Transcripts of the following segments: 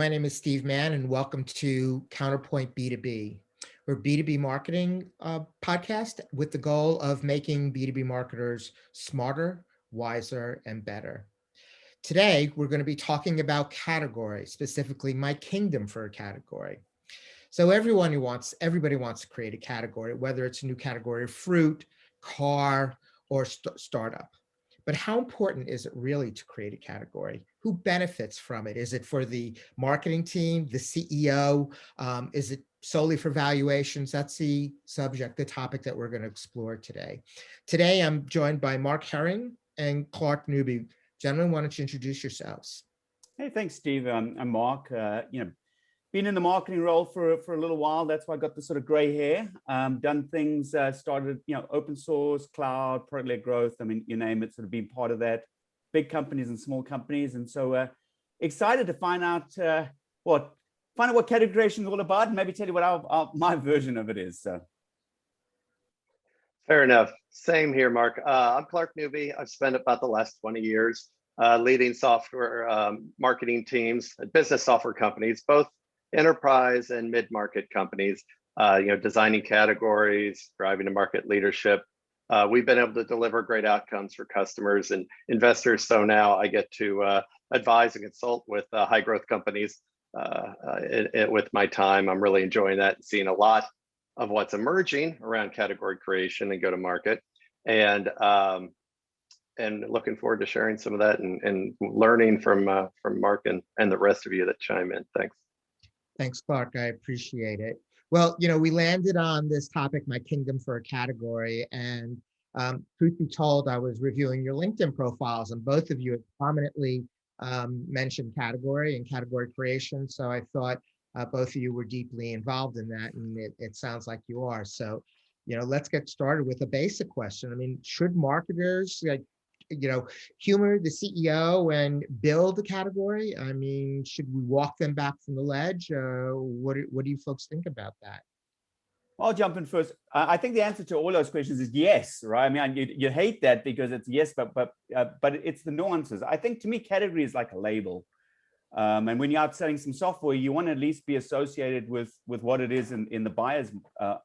My name is Steve Mann, and welcome to Counterpoint B2B. We're a B2B marketing podcast with the goal of making B2B marketers smarter, wiser, and better. Today, we're going to be talking about category, specifically my kingdom for a category. So everybody wants to create a category, whether it's a new category of fruit, car, or startup. But how important is it really to create a category? Who benefits from it? Is it for the marketing team, the CEO? Is it solely for valuations? That's the topic that we're going to explore today. Today, I'm joined by Mark Herring and Clark Newby. Gentlemen, why don't you introduce yourselves? Hey, thanks, Steve. I'm Mark. Been in the marketing role for a little while. That's why I got the sort of gray hair. Done things, started, open source, cloud, product-led growth. I mean, you name it, sort of been part of that. Big companies and small companies, and so excited to find out what category creation is all about, and maybe tell you what my version of it is. So. Fair enough. Same here, Mark. I'm Clark Newby. I've spent about the last 20 years leading software marketing teams at business software companies, both enterprise and mid-market companies, designing categories, driving to market leadership. We've been able to deliver great outcomes for customers and investors. So now I get to advise and consult with high growth companies with my time. I'm really enjoying that and seeing a lot of what's emerging around category creation and go to market. And looking forward to sharing some of that and learning from Mark and the rest of you that chime in. Thanks. Thanks, Clark. I appreciate it. Well, we landed on this topic, my kingdom for a category. And truth be told, I was reviewing your LinkedIn profiles, and both of you have prominently mentioned category and category creation. So I thought both of you were deeply involved in that, and it sounds like you are. So, let's get started with a basic question. I mean, should marketers humor the CEO and build a category? I mean, should we walk them back from the ledge? What do you folks think about that? I'll jump in first. I think the answer to all those questions is yes, right? I mean, you hate that because it's yes, but it's the nuances. I think to me, category is like a label. And when you're out selling some software, you want to at least be associated with what it is in the buyer's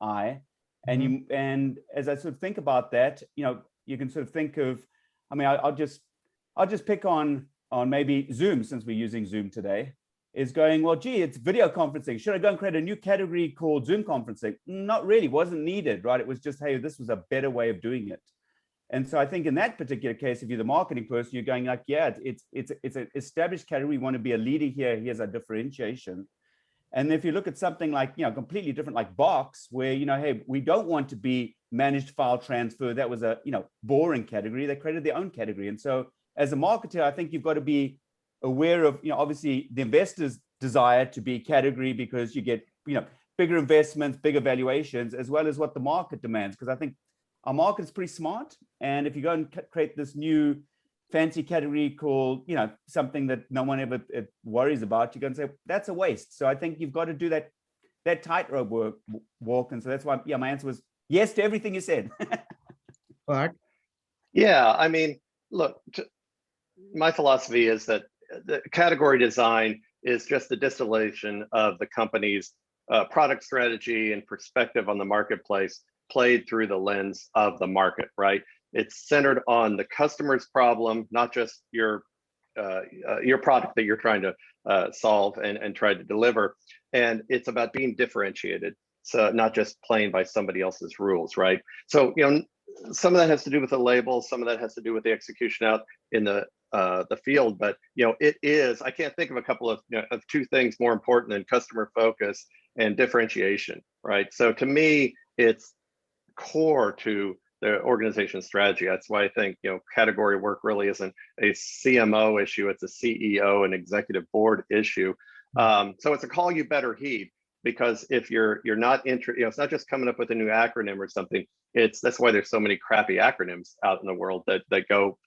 eye. And and as I sort of think about that, you can sort of think of, I mean, I'll just pick on maybe Zoom, since we're using Zoom today, is going, well, gee, it's video conferencing. Should I go and create a new category called Zoom conferencing? Not really, wasn't needed, right? It was just, hey, this was a better way of doing it. And so I think in that particular case, if you're the marketing person, you're going like, yeah, it's an established category. We want to be a leader here. Here's our differentiation. And if you look at something like, completely different, like Box, where, hey, we don't want to be managed file transfer. That was a, boring category. They created their own category. And so as a marketer, I think you've got to be aware of, obviously the investors' desire to be category because you get, bigger investments, bigger valuations, as well as what the market demands. Because I think our market is pretty smart. And if you go and create this new fancy category called, something that no one ever worries about, you're going to say, that's a waste. So I think you've got to do that tightrope walk. And so that's why, my answer was yes to everything you said. Clark? Yeah, I mean, look, my philosophy is that the category design is just the distillation of the company's product strategy and perspective on the marketplace played through the lens of the market, right? It's centered on the customer's problem, not just your product that you're trying to solve and try to deliver. And it's about being differentiated. So not just playing by somebody else's rules, right? So, some of that has to do with the label, some of that has to do with the execution out in the field, but it is, I can't think of a couple of two things more important than customer focus and differentiation, right? So to me, it's core to the organization's strategy. That's why I think category work really isn't a CMO issue, it's a CEO and executive board issue. So it's a call you better heed, because if you're not it's not just coming up with a new acronym or something. That's why there's so many crappy acronyms out in the world that go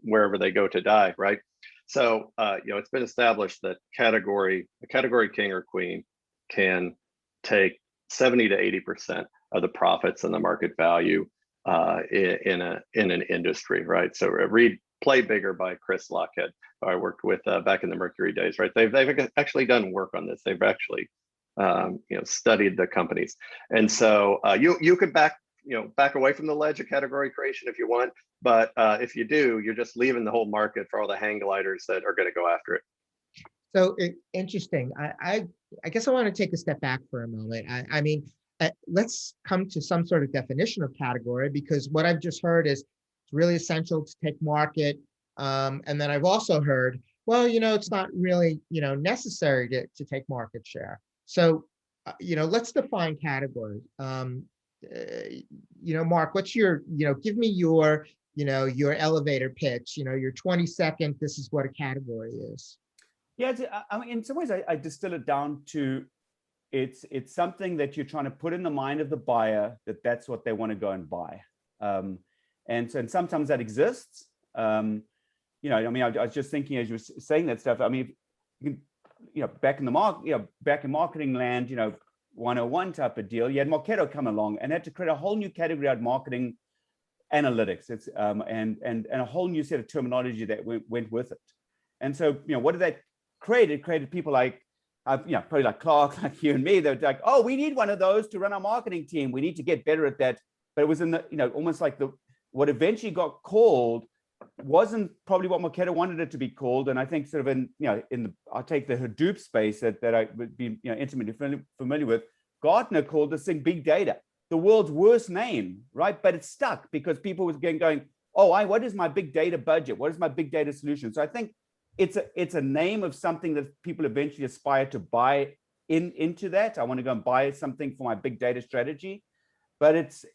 wherever they go to die, right? So it's been established that a category king or queen can take 70 to 80% of the profits and the market value in an industry, right? So read Play Bigger by Chris Lockhead, who I worked with back in the Mercury days, right? They've actually done work on this. They've actually studied the companies. And so you could back away from the ledge of category creation if you want, but if you do, you're just leaving the whole market for all the hang gliders that are going to go after it. So interesting. I guess I want to take a step back for a moment. I mean, let's come to some sort of definition of category, because what I've just heard is it's really essential to take market. And then I've also heard, well, it's not really, necessary to take market share. So, let's define category. Mark, what's your, give me your, your elevator pitch, your 20-second, this is what a category is. Yeah, I mean, in some ways, I distill it down to it's something that you're trying to put in the mind of the buyer that's what they want to go and buy, and sometimes that exists. I mean, I was just thinking as you were saying that stuff. I mean, back in marketing land, 101 type of deal, you had Marketo come along and had to create a whole new category out marketing analytics. It's and a whole new set of terminology that went with it. And so, what did that create? It created people like, probably like Clark, like you and me. They're like, oh, we need one of those to run our marketing team. We need to get better at that. But it was in the, almost like what eventually got called wasn't probably what Marketo wanted it to be called. And I think sort of I'll take the Hadoop space that I would be intimately familiar with. Gartner called this thing big data, the world's worst name, right? But it stuck because people was going, oh, what is my big data budget? What is my big data solution? So I think it's a name of something that people eventually aspire to buy into that. I want to go and buy something for my big data strategy, but it's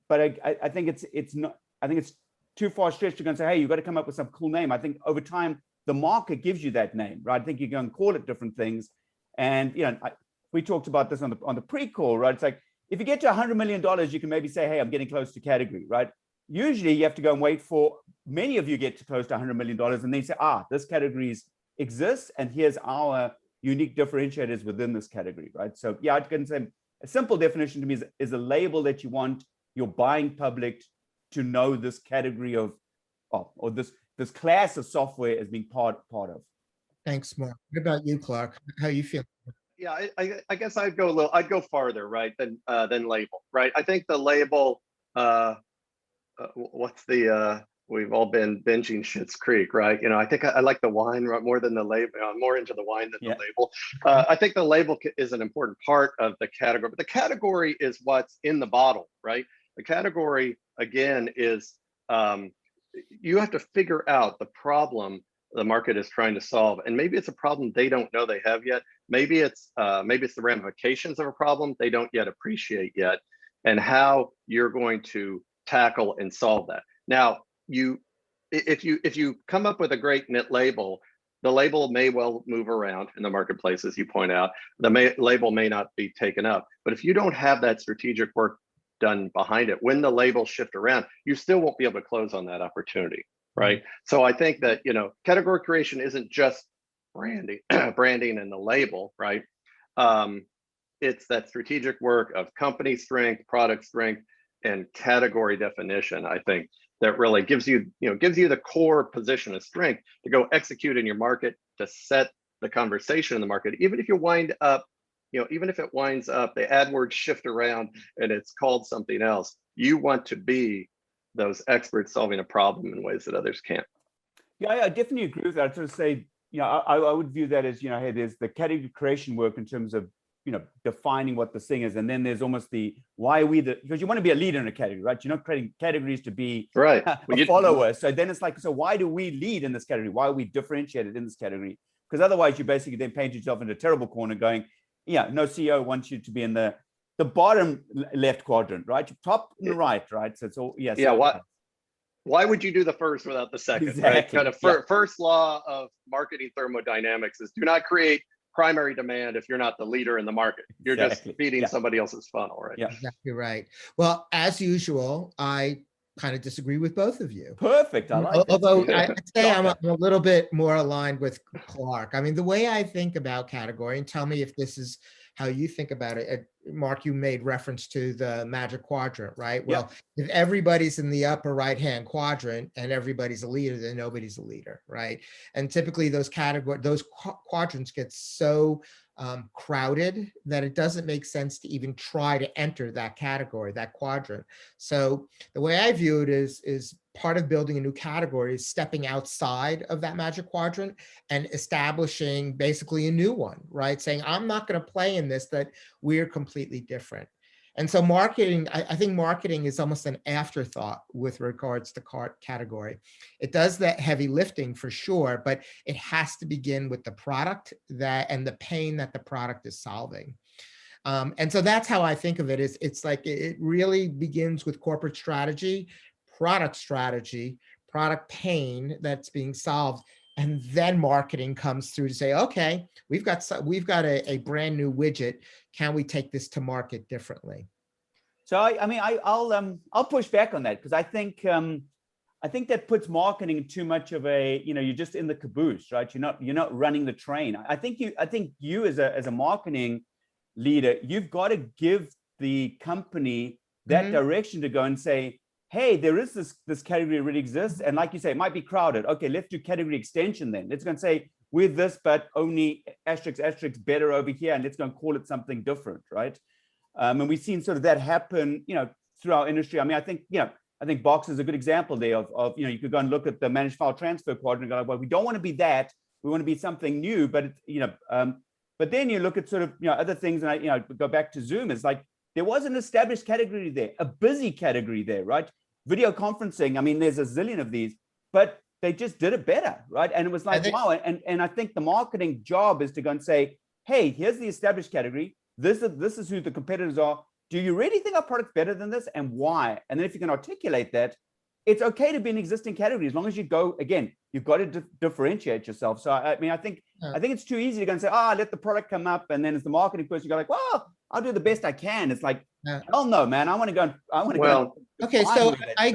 but I think it's not. I think it's too far stretched to go and say, hey, you've got to come up with some cool name. I think over time the market gives you that name, right? I think you go and call it different things, and we talked about this on the pre-call, right? It's like if you get to $100 million, you can maybe say, hey, I'm getting close to category, right? Usually you have to go and wait for many of you get to close to $100 million and then say, this category exists and here's our unique differentiators within this category, right? So yeah, I can say a simple definition to me is a label that you want your buying public to know this category of, or this class of software as being part of. Thanks, Mark. What about you, Clark? How you feel? Yeah, I guess I'd go farther, right, than label, right? I think the label, we've all been binging Schitt's Creek, right? I think I like the wine more than the label. I'm more into the wine than the label. I think the label is an important part of the category, but the category is what's in the bottle, right? The category, again, is you have to figure out the problem the market is trying to solve, and maybe it's a problem they don't know they have yet. Maybe it's the ramifications of a problem they don't yet appreciate yet, and how you're going to tackle and solve that. Now, if you come up with a great knit label, the label may well move around in the marketplace, as you point out. The label may not be taken up, but if you don't have that strategic work done behind it, when the labels shift around, you still won't be able to close on that opportunity, right? So I think that category creation isn't just branding and the label, right? It's that strategic work of company strength, product strength, and category definition, I think, that really gives you the core position of strength to go execute in your market, to set the conversation in the market. Even if you wind up, even if it winds up, the AdWords shift around and it's called something else, you want to be those experts solving a problem in ways that others can't. Yeah, I definitely agree with that. I'd sort of say, I would view that as, hey, there's the category creation work in terms of, defining what the thing is. And then there's almost the, why are we because you want to be a leader in a category, right? You're not creating categories to be right. a follower. So then it's like, so why do we lead in this category? Why are we differentiated in this category? Because otherwise you basically then paint yourself into a terrible corner going, no CEO wants you to be in the bottom left quadrant, right? Top and the right, right? So it's all, yes. Yeah. Why would you do the first without the second? Exactly. Right? Kind of first law of marketing thermodynamics is do not create primary demand if you're not the leader in the market. You're just feeding somebody else's funnel, right? Yeah, exactly right. Well, as usual, I kind of disagree with both of you. Perfect. I like Although I'd say I'm a little bit more aligned with Clark. I mean, the way I think about category, and tell me if this is how you think about it. Mark, you made reference to the magic quadrant, right? Yeah. Well, if everybody's in the upper right-hand quadrant and everybody's a leader, then nobody's a leader, right? And typically those quadrants get so crowded that it doesn't make sense to even try to enter that category, that quadrant. So the way I view it is part of building a new category is stepping outside of that magic quadrant and establishing basically a new one, right? Saying, I'm not going to play in this, that we're completely different. And so marketing, I think marketing is almost an afterthought with regards to category. It does that heavy lifting for sure, but it has to begin with the product and the pain that the product is solving. And so that's how I think of it. It's like it really begins with corporate strategy, product pain that's being solved, and then marketing comes through to say, okay, we've got a brand new widget. Can we take this to market differently? So I'll push back on that, because I think that puts marketing in too much of a, you're just in the caboose, right? You're not running the train. I think you as a marketing leader, you've got to give the company that direction to go and say, hey, there is this category already exists, and like you say, it might be crowded. Okay, let's do category extension then. Let's go and say we're this, but only asterisk better over here, and let's go and call it something different, right? And we've seen sort of that happen, through our industry. I mean, I think Box is a good example there of you could go and look at the managed file transfer quadrant and go, well, we don't want to be that. We want to be something new, but but then you look at sort of other things, and I go back to Zoom. It's like there was an established category there, a busy category there, right? Video conferencing. I mean, there's a zillion of these, but they just did it better, right? And it was like, wow. And I think the marketing job is to go and say, hey, here's the established category. This is who the competitors are. Do you really think our product's better than this, and why? And then if you can articulate that, it's okay to be an existing category as long as you go, again, you've got to differentiate yourself. So I mean, I think it's too easy to go and say, let the product come up, and then as the marketing person, you go like, well, I'll do the best I can. It's like, hell no, man. I want to go. Go. Okay, so I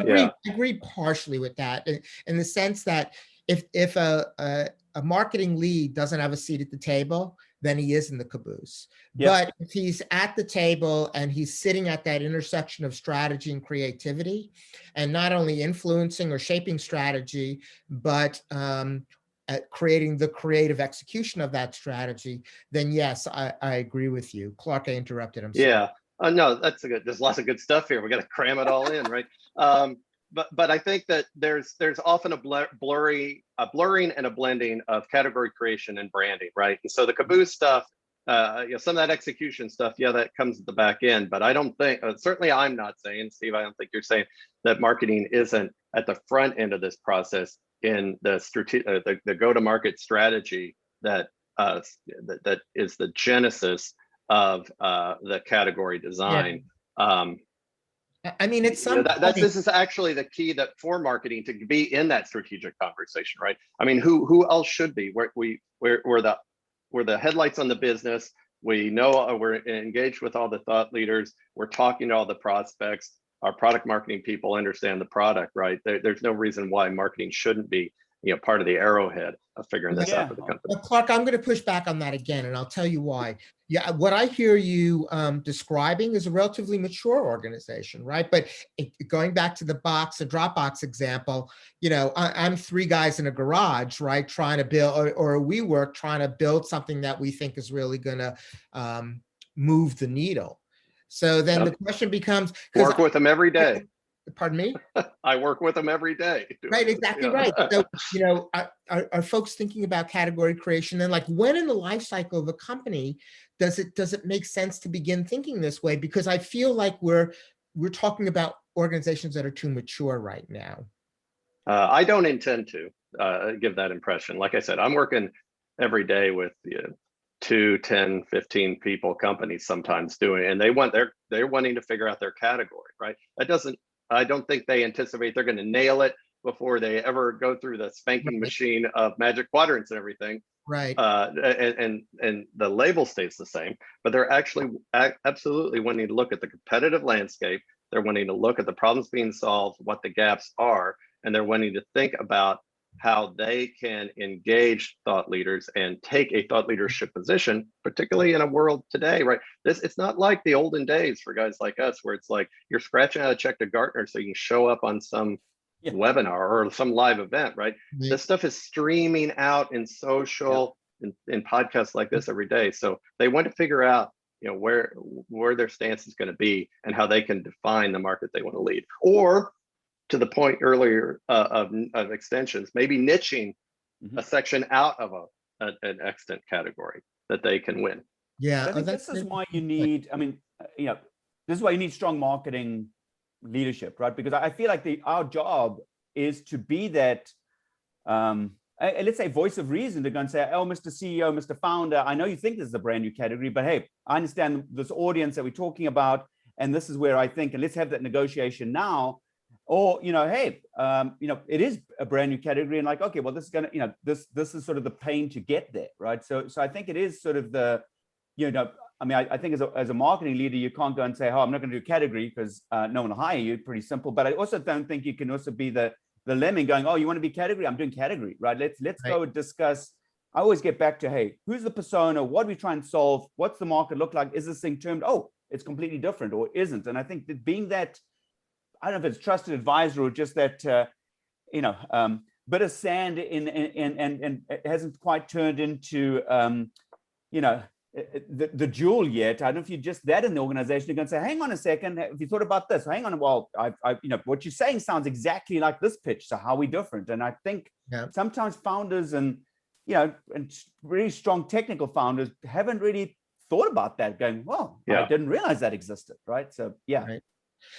agree partially with that, in the sense that if a marketing lead doesn't have a seat at the table, then he is in the caboose. But if he's at the table and he's sitting at that intersection of strategy and creativity, and not only influencing or shaping strategy, but at creating the creative execution of that strategy, then yes, I agree with you. Clark, I interrupted. I'm sorry. Yeah. No, that's good. There's lots of good stuff here. We got to cram it all in, right? But I think that there's often a blurring and a blending of category creation and branding, right? And so the caboose stuff, some of that execution stuff, that comes at the back end. But I don't think, certainly I'm not saying, Steve, I don't think you're saying that marketing isn't at the front end of this process in the go-to-market strategy that is the genesis of the category design. I mean, it's this is actually the key that for marketing to be in that strategic conversation, right? I mean, who else should be? We're the headlights on the business. We know we're engaged with all the thought leaders. We're talking to all the prospects. Our product marketing people understand the product, right? There's no reason why marketing shouldn't be part of the arrowhead of figuring this out for the company. Clark, I'm going to push back on that again, and I'll tell you why. Yeah, what I hear you describing is a relatively mature organization, right? But going back to the Dropbox example, I'm three guys in a garage, right, trying to build, or we work trying to build something that we think is really going to move the needle. So then the question becomes, work with them every day. Pardon me? I work with them every day. Right, exactly right. So, are folks thinking about category creation? And like, when in the life cycle of a company does it make sense to begin thinking this way? Because I feel like we're talking about organizations that are too mature right now. I don't intend to give that impression. Like I said, I'm working every day with 2, 10, 15 people companies sometimes doing it, and they're wanting to figure out their category, right? I don't think they anticipate they're going to nail it before they ever go through the spanking machine of magic quadrants and everything. Right. And the label stays the same, but they're actually absolutely wanting to look at the competitive landscape. They're wanting to look at the problems being solved, what the gaps are, and they're wanting to think about how they can engage thought leaders and take a thought leadership position, particularly in a world today, right? It's not like the olden days for guys like us, where it's like you're scratching out a check to Gartner so you can show up on some webinar or some live event, right? This stuff is streaming out in social, in podcasts like this every day. So they want to figure out, where their stance is going to be and how they can define the market they want to lead. Or to the point earlier of extensions, maybe niching a section out of an extant category that they can win. Yeah, I think this is why you need, this is why you need strong marketing leadership, right? Because I feel like our job is to be that, let's say, voice of reason, to go and say, oh, Mr. CEO, Mr. Founder, I know you think this is a brand new category, but hey, I understand this audience that we're talking about, and this is where I think, and let's have that negotiation now. Or, hey, it is a brand new category, and like, okay, well, this is gonna, this is sort of the pain to get there, right? So I think it is sort of the, I think as a marketing leader, you can't go and say, oh, I'm not going to do category because no one will hire you. Pretty simple. But I also don't think you can also be the lemming going, oh, you want to be category? I'm doing category, right? Let's go and discuss. I always get back to, hey, who's the persona? What do we try and solve? What's the market look like? Is this thing termed, oh, it's completely different or isn't? And I think that being that, I don't know if it's trusted advisor or just that, bit of sand and it hasn't quite turned into, the jewel yet. I don't know if you're just that in the organization. You're going to say, hang on a second, have you thought about this? Hang on, well, what you're saying sounds exactly like this pitch. So how are we different? And I think sometimes founders and really strong technical founders haven't really thought about that, going, well, I didn't realize that existed, right? So Right.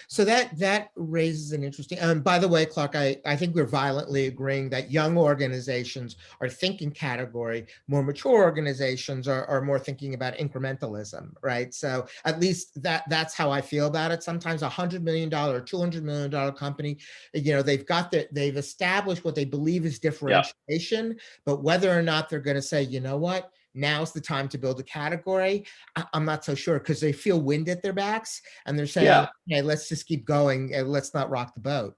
So that raises an interesting, by the way, Clark, I think we're violently agreeing that young organizations are thinking category, more mature organizations are more thinking about incrementalism, right? So at least that's how I feel about it. Sometimes $100 million, $200 million company, they've established what they believe is differentiation, but whether or not they're going to say, you know what, now's the time to build a category, I'm not so sure, because they feel wind at their backs and they're saying, hey, let's just keep going and let's not rock the boat.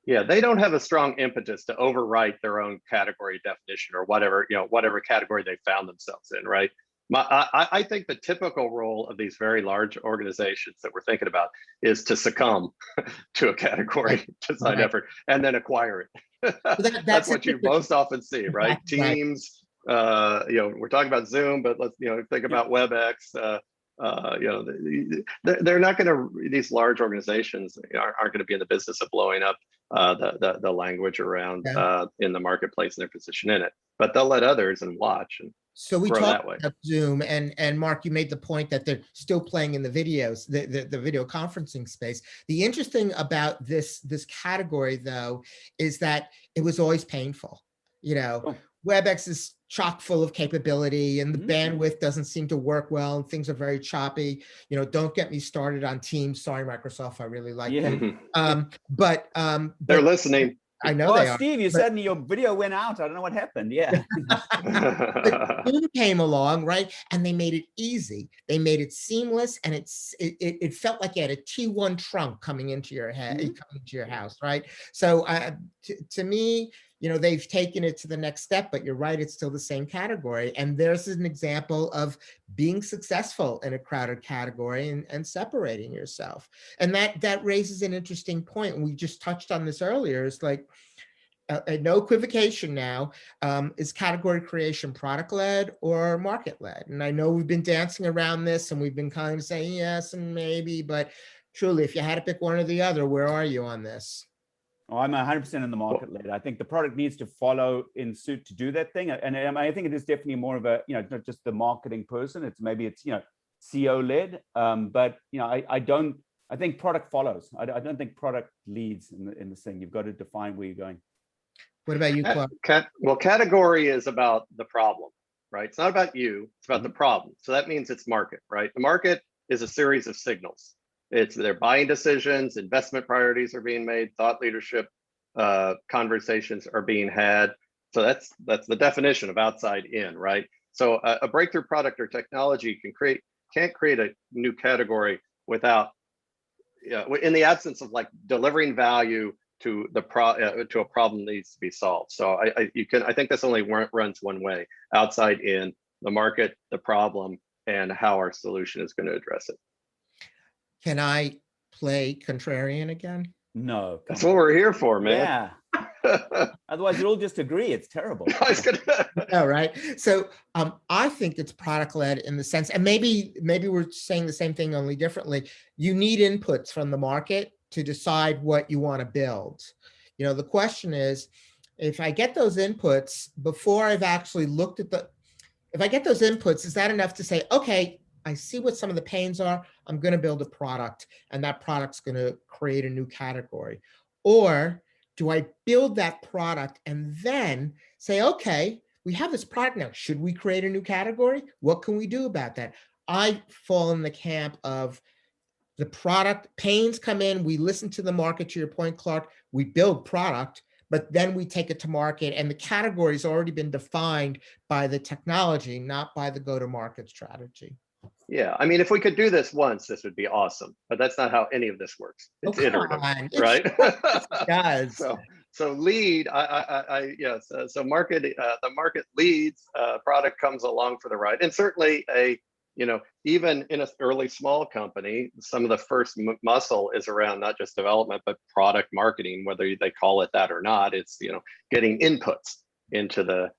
Yeah, they don't have a strong impetus to overwrite their own category definition or whatever category they found themselves in, right? I think the typical role of these very large organizations that we're thinking about is to succumb to a category design effort and then acquire it. That's what you most often see, right? Teams. We're talking about Zoom, but let's think about WebEx. They're not going to. These large organizations aren't going to be in the business of blowing up the language around in the marketplace and their position in it. But they'll let others and watch. And so we talked about Zoom, and Mark, you made the point that they're still playing in the videos, the video conferencing space. The interesting about this category, though, is that it was always painful. WebEx is chock full of capability and the bandwidth doesn't seem to work well and things are very choppy. Don't get me started on Teams. Sorry, Microsoft, I really like them. But they're listening. I know they are. Steve, you said your video went out. I don't know what happened. Yeah. Zoom came along, right? And they made it easy. They made it seamless, and it felt like you had a T1 trunk coming into your head, coming to your house, right? So to me, they've taken it to the next step, but you're right, it's still the same category. And there's an example of being successful in a crowded category and separating yourself. And that raises an interesting point. And we just touched on this earlier. It's like, no equivocation now, is category creation product-led or market-led? And I know we've been dancing around this and we've been kind of saying yes and maybe, but truly, if you had to pick one or the other, where are you on this? Oh, I'm 100% in the market led. I think the product needs to follow in suit to do that thing. And I think it is definitely more of a, not just the marketing person. It's CEO led. But, I think product follows. I don't think product leads in this thing. You've got to define where you're going. What about you, Clark? Well, category is about the problem, right? It's not about you, it's about the problem. So that means it's market, right? The market is a series of signals. It's their buying decisions, investment priorities are being made, thought leadership conversations are being had. So that's the definition of outside in, right? So a breakthrough product or technology can't create a new category without, in the absence of like delivering value to to a problem that needs to be solved. So I think this only runs one way: outside in, the market, the problem, and how our solution is going to address it. Can I play contrarian again? No, That's what we're here for, man. Yeah. Otherwise, you'll all just agree it's terrible. Yeah, right. So I think it's product led in the sense, and maybe we're saying the same thing only differently. You need inputs from the market to decide what you want to build. You know, the question is, if I get those inputs before I've actually looked at if I get those inputs, is that enough to say, okay, I see what some of the pains are, I'm going to build a product, and that product's going to create a new category? Or do I build that product and then say, okay, we have this product now, should we create a new category? What can we do about that? I fall in the camp of the product, pains come in, we listen to the market, to your point, Clark, we build product, but then we take it to market, and the category's already been defined by the technology, not by the go-to-market strategy. Yeah, I mean, if we could do this once, this would be awesome, but that's not how any of this works. It's iterative, right? Guys. So lead, yes. So market, the market leads, product comes along for the ride, and certainly even in an early small company, some of the first muscle is around not just development, but product marketing, whether they call it that or not. It's, getting inputs into the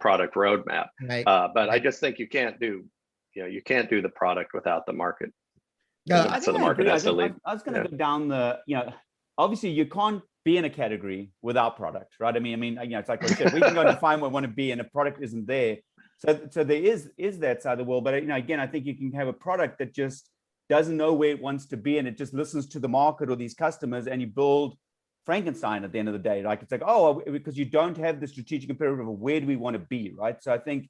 product roadmap. Right. But I just think you can't do the product without the market. No, so the market has to lead. I was going to go down obviously you can't be in a category without product, right? I mean, it's like I said, we can go define what we want to be, and a product isn't there. So there is that side of the world, but again, I think you can have a product that just doesn't know where it wants to be, and it just listens to the market or these customers, and you build Frankenstein at the end of the day. Like, it's like, because you don't have the strategic imperative of where do we want to be, right? So I think,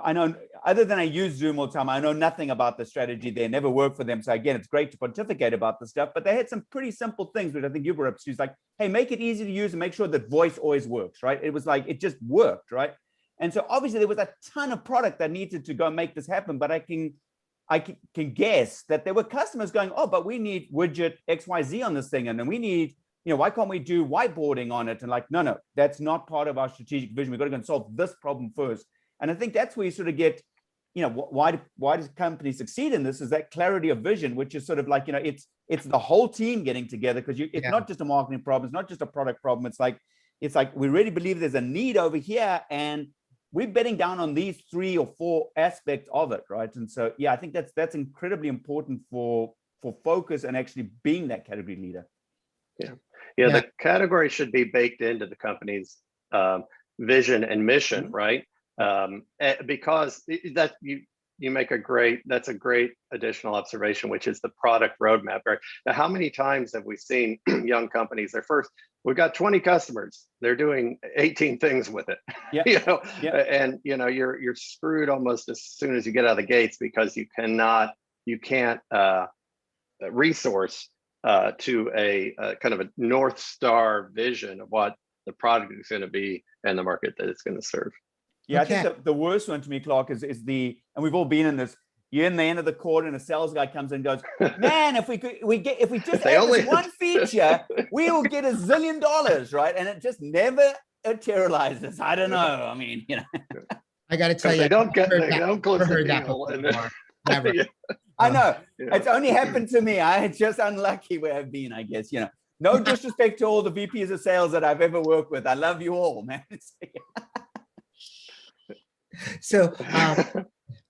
I know, other than I use Zoom all the time, I know nothing about the strategy. They never worked for them. So again, it's great to pontificate about the stuff, but they had some pretty simple things, which I think you were up to. It's like, hey, make it easy to use and make sure that voice always works, right? It was like, it just worked, right? And so obviously there was a ton of product that needed to go make this happen, but I can guess that there were customers going, oh, but we need widget XYZ on this thing. And then we need, why can't we do whiteboarding on it? And like, no, that's not part of our strategic vision. We've got to go and solve this problem first. And I think that's where you sort of get, why does companies succeed in this, is that clarity of vision, which is sort of like, it's the whole team getting together, because it's not just a marketing problem. It's not just a product problem. It's like, we really believe there's a need over here, and we're betting down on these 3 or 4 aspects of it, right? And so, I think that's incredibly important for focus and actually being that category leader. Yeah. The category should be baked into the company's vision and mission, right? Because that you make that's a great additional observation, which is the product roadmap. Right now, how many times have we seen young companies? We've got 20 customers, they're doing 18 things with it. And you're screwed almost as soon as you get out of the gates, because you can't resource to a kind of a North Star vision of what the product is going to be and the market that it's going to serve. Yeah, okay. I think the worst one to me, Clark, is and we've all been in this. You're in the end of the quarter, and a sales guy comes in and goes, "Man, if we just add this one feature, we will get $1 zillion, right?" And it just never materializes. I don't know. I mean, I got to tell you, they don't close the deal. Never. I know. It's only happened to me. I'm just unlucky where I've been, I guess. No disrespect to all the VPs of sales that I've ever worked with. I love you all, man. So,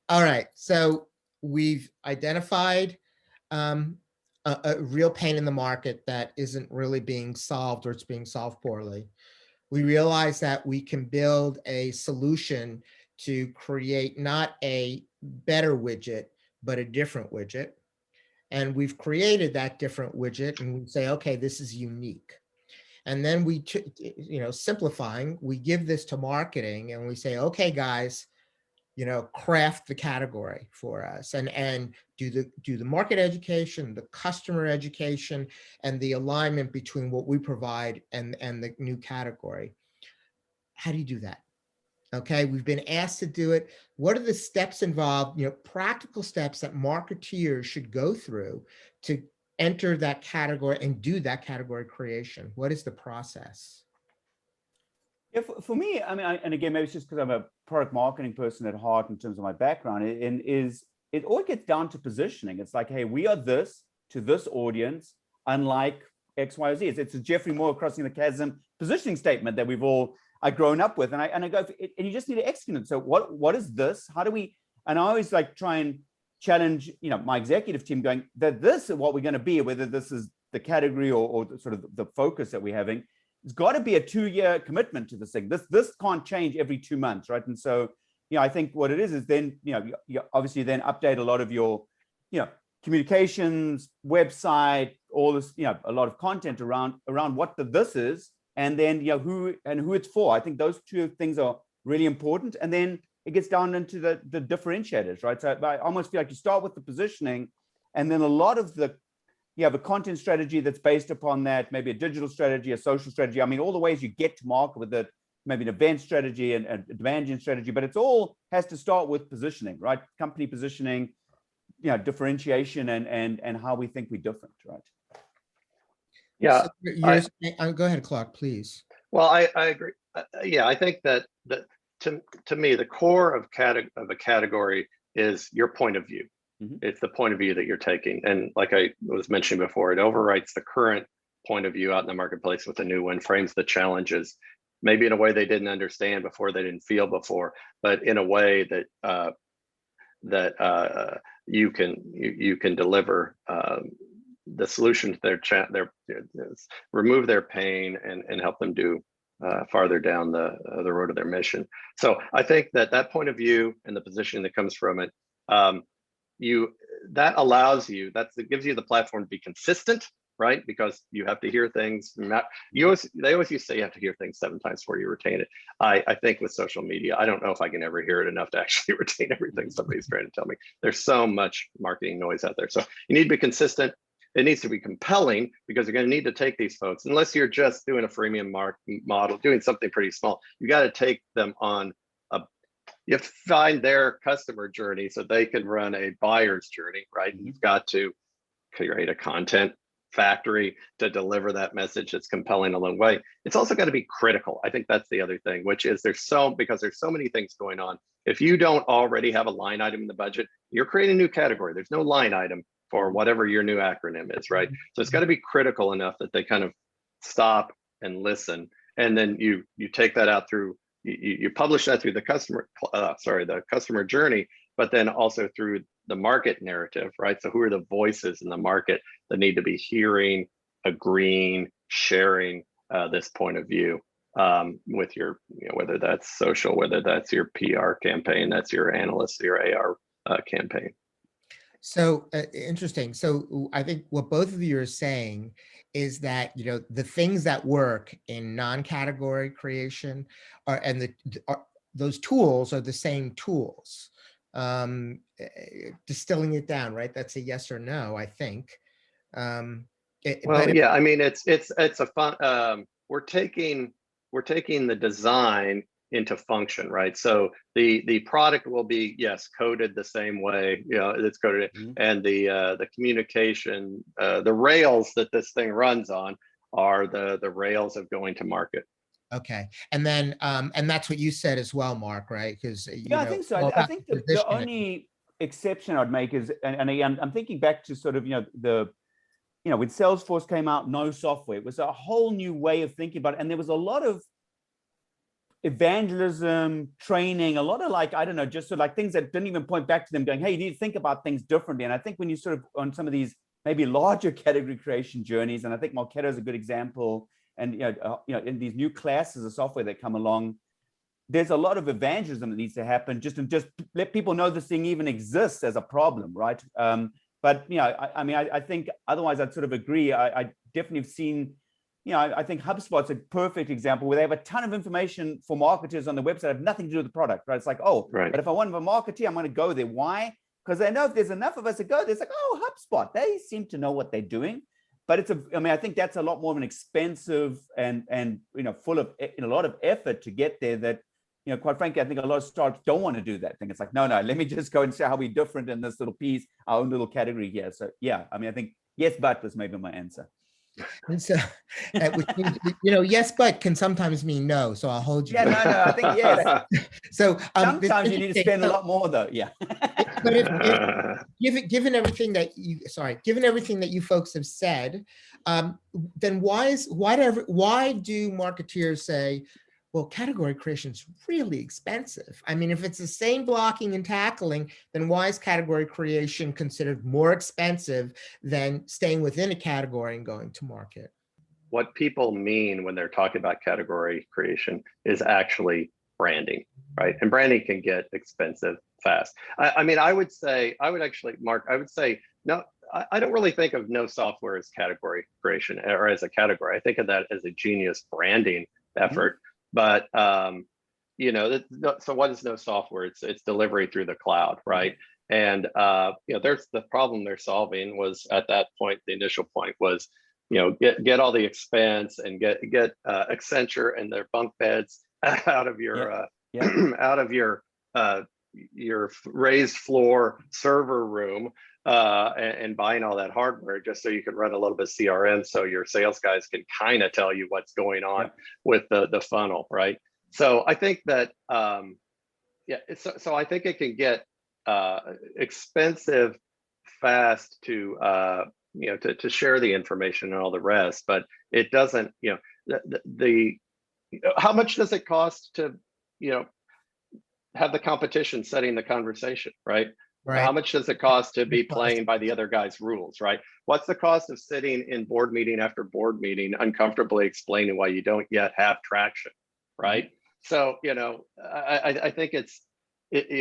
all right. So we've identified a real pain in the market that isn't really being solved, or it's being solved poorly. We realize that we can build a solution to create not a better widget, but a different widget. And we've created that different widget, and we say, okay, this is unique. And then we, simplifying, we give this to marketing, and we say, okay, guys, craft the category for us, and do the market education, the customer education, and the alignment between what we provide and the new category. How do you do that? Okay, we've been asked to do it. What are the steps involved, practical steps that marketeers should go through to enter that category and do that category creation? What is the process? Yeah, for me, I mean, and again, maybe it's just because I'm a product marketing person at heart in terms of my background, it all gets down to positioning. It's like, hey, we are this to this audience, unlike X, Y, or Z. It's a Jeffrey Moore crossing the chasm positioning statement that we've all grown up with, and I go, and you just need to execute it. So what is this? How do we? And I always like try and challenge, my executive team, going that this is what we're going to be, whether this is the category or sort of the focus that we're having. It's got to be a 2-year commitment to this thing. This can't change every 2 months, right? And so, I think what it is then, you obviously then update a lot of your, communications, website, all this, a lot of content around what this is, and then who it's for. I think those two things are really important, and then it gets down into the differentiators, right? So I almost feel like you start with the positioning, and then a lot of you have a content strategy that's based upon that, maybe a digital strategy, a social strategy. I mean, all the ways you get to market with it, maybe an event strategy and a demand gen strategy, but it's all has to start with positioning, right? Company positioning, differentiation and how we think we're different, right? Yeah. Go ahead, Clark, please. Well, I agree. Yeah, I think that to me, the core of a category is your point of view. Mm-hmm. It's the point of view that you're taking. And like I was mentioning before, it overwrites the current point of view out in the marketplace with a new one, frames the challenges, maybe in a way they didn't understand before, they didn't feel before, but in a way that you can deliver the solution to their remove their pain and help them do farther down the road of their mission. So I think that point of view and the positioning that comes from it, that allows you, it gives you the platform to be consistent, right? Because you have to hear things. They always used to say you have to hear things 7 times before you retain it. I think with social media, I don't know if I can ever hear it enough to actually retain everything somebody's trying to tell me. There's so much marketing noise out there. So you need to be consistent. It needs to be compelling, because you're going to need to take these folks, unless you're just doing a freemium model, doing something pretty small. You got to take them on you have to find their customer journey so they can run a buyer's journey, right? You've got to create a content factory to deliver that message that's compelling along the way. It's also got to be critical. I think that's the other thing, which is because there's so many things going on. If you don't already have a line item in the budget, you're creating a new category. There's no line item for whatever your new acronym is, right? So it's got to be critical enough that they kind of stop and listen. And then you take that out through, you publish that through the customer journey, but then also through the market narrative, right? So who are the voices in the market that need to be hearing, agreeing, sharing this point of view with your, whether that's social, whether that's your PR campaign, that's your analyst, your AR campaign. So interesting. So I think what both of you are saying is that, the things that work in non-category creation those tools are the same tools. Distilling it down, right? That's a yes or no, I think. Yeah, I mean, it's a fun, we're taking the design into function, right? So the product will be, yes, coded the same way, it's coded, and the communication, the rails that this thing runs on are the rails of going to market. Okay, and then and that's what you said as well, Mark, right? Because I think so. I think the only exception I'd make is, and again, I'm thinking back to sort of when Salesforce came out, no software, it was a whole new way of thinking about it, and there was a lot of evangelism, training, a lot of just sort of like things that didn't even point back to them, going, hey, you need to think about things differently. And I think when you sort of on some of these maybe larger category creation journeys, and I think Marketo is a good example, and in these new classes of software that come along, there's a lot of evangelism that needs to happen just let people know this thing even exists as a problem, right? But I think otherwise I'd sort of agree. I definitely have seen, I think HubSpot's a perfect example where they have a ton of information for marketers on the website, have nothing to do with the product, right? It's like, but if I want a marketer, I'm going to go there. Why? Because they know if there's enough of us to go, there's like, HubSpot, they seem to know what they're doing. But I think that's a lot more of an expensive and full of a lot of effort to get there that, quite frankly, I think a lot of startups don't want to do that thing. It's like, no, let me just go and see how we're different in this little piece, our own little category here. So yeah, I think Yes, but was maybe my answer. And so, which means, yes, but can sometimes mean no. So I'll hold you. Yeah, no, I think yes. So sometimes you need to spend a lot more, though. Yeah. But given everything that you folks have said, then why do marketeers say, well, category creation is really expensive? I mean, if it's the same blocking and tackling, then why is category creation considered more expensive than staying within a category and going to market? What people mean when they're talking about category creation is actually branding, right? And branding can get expensive fast. I mean, I would actually, Mark, I would say, no, I don't really think of no software as category creation or as a category. I think of that as a genius branding effort. But so what is no software? It's delivery through the cloud, right? And there's the problem they're solving was at that point, the initial point was, get all the expense and get Accenture and their bunk beds out of your out of your raised floor server room and buying all that hardware just so you can run a little bit of CRM so your sales guys can kind of tell you what's going on with the funnel, right? So I think that so I think it can get expensive fast to share the information and all the rest, but it doesn't, how much does it cost to have the competition setting the conversation, right? How much does it cost to be playing by the other guy's rules, right? What's the cost of sitting in board meeting after board meeting uncomfortably explaining why you don't yet have traction, right? So I think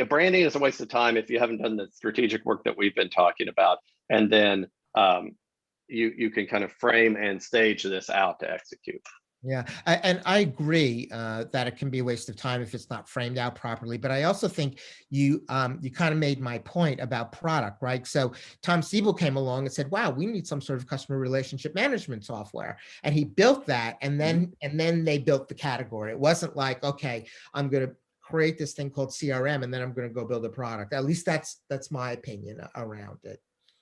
branding is a waste of time if you haven't done the strategic work that we've been talking about, and then you can kind of frame and stage this out to execute. Yeah, and I agree that it can be a waste of time if it's not framed out properly. But I also think you kind of made my point about product, right? So Tom Siebel came along and said, "Wow, we need some sort of customer relationship management software," and he built that, and then they built the category. It wasn't like, okay, I'm going to create this thing called CRM, and then I'm going to go build a product. At least that's my opinion around it.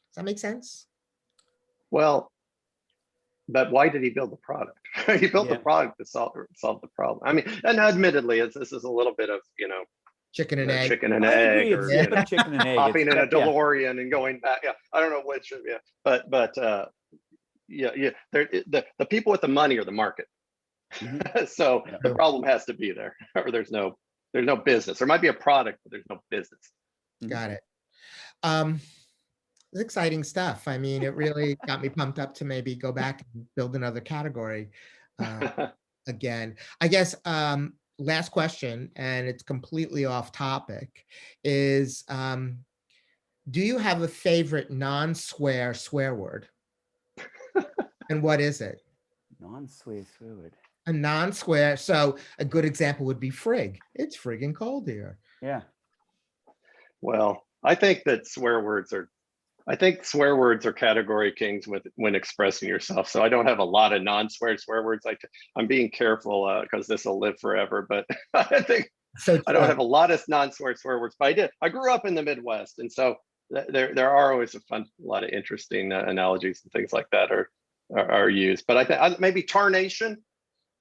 Does that make sense? Well, but why did he build the product? He built the product to solve the problem. I mean, and admittedly, this is a little bit of chicken and egg. Chicken and egg, or chicken and egg. Hopping in a DeLorean and going back. Yeah, I don't know which. But the people with the money are the market. So the problem has to be there, or there's no business. There might be a product, but there's no business. Got it. It's exciting stuff. I mean, it really got me pumped up to maybe go back and build another category again. I guess last question, and it's completely off topic, is do you have a favorite non-swear swear word? And what is it? Non-swear swear word. A non-swear. So a good example would be frig. It's friggin' cold here. Yeah. Well, I think that swear words are category kings when expressing yourself. So I don't have a lot of non-swear words. I'm being careful because this will live forever. But I think I don't have a lot of non-swear words. But I grew up in the Midwest, and so there are always a lot of interesting analogies and things like that are used. But I think maybe tarnation.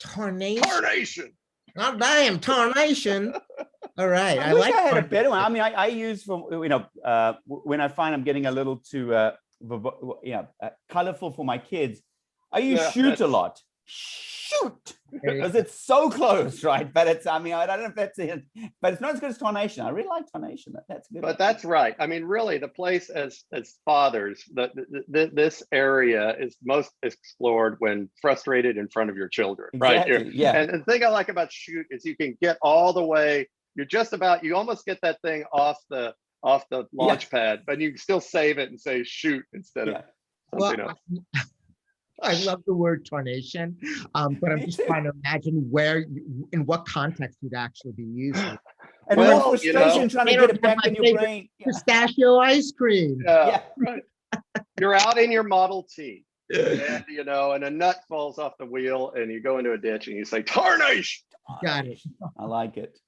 Tarnation. Not damn tarnation. All right. I wish I had a better one. I mean, I use when I find I'm getting a little too colorful for my kids, I use shoot a lot. Shoot, because it's so close, right? But it's, I don't know if that's it, but it's not as good as tarnation. I really like tarnation. That's good. But that's right. I mean, really, the place as fathers, this area is most explored when frustrated in front of your children, exactly. Right? Yeah. And the thing I like about shoot is you can get all the way. You almost get that thing off the launch pad, but you can still save it and say shoot instead of something else. I love the word tarnation, but I'm just trying to imagine in what context you'd actually be using. And frustration trying to get it back in your brain. Pistachio ice cream. Yeah. Right. You're out in your Model T, and and a nut falls off the wheel, and you go into a ditch, and you say tarnation. Got it. I like it.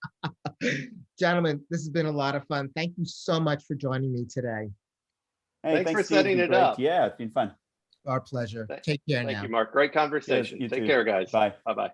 Gentlemen, this has been a lot of fun. Thank you so much for joining me today. Hey, thanks for setting it up. Yeah, it's been fun. Our pleasure. Thank- Take care Thank now. you, Mark. Great conversation. you Take too. care, guys. Bye. Bye-bye.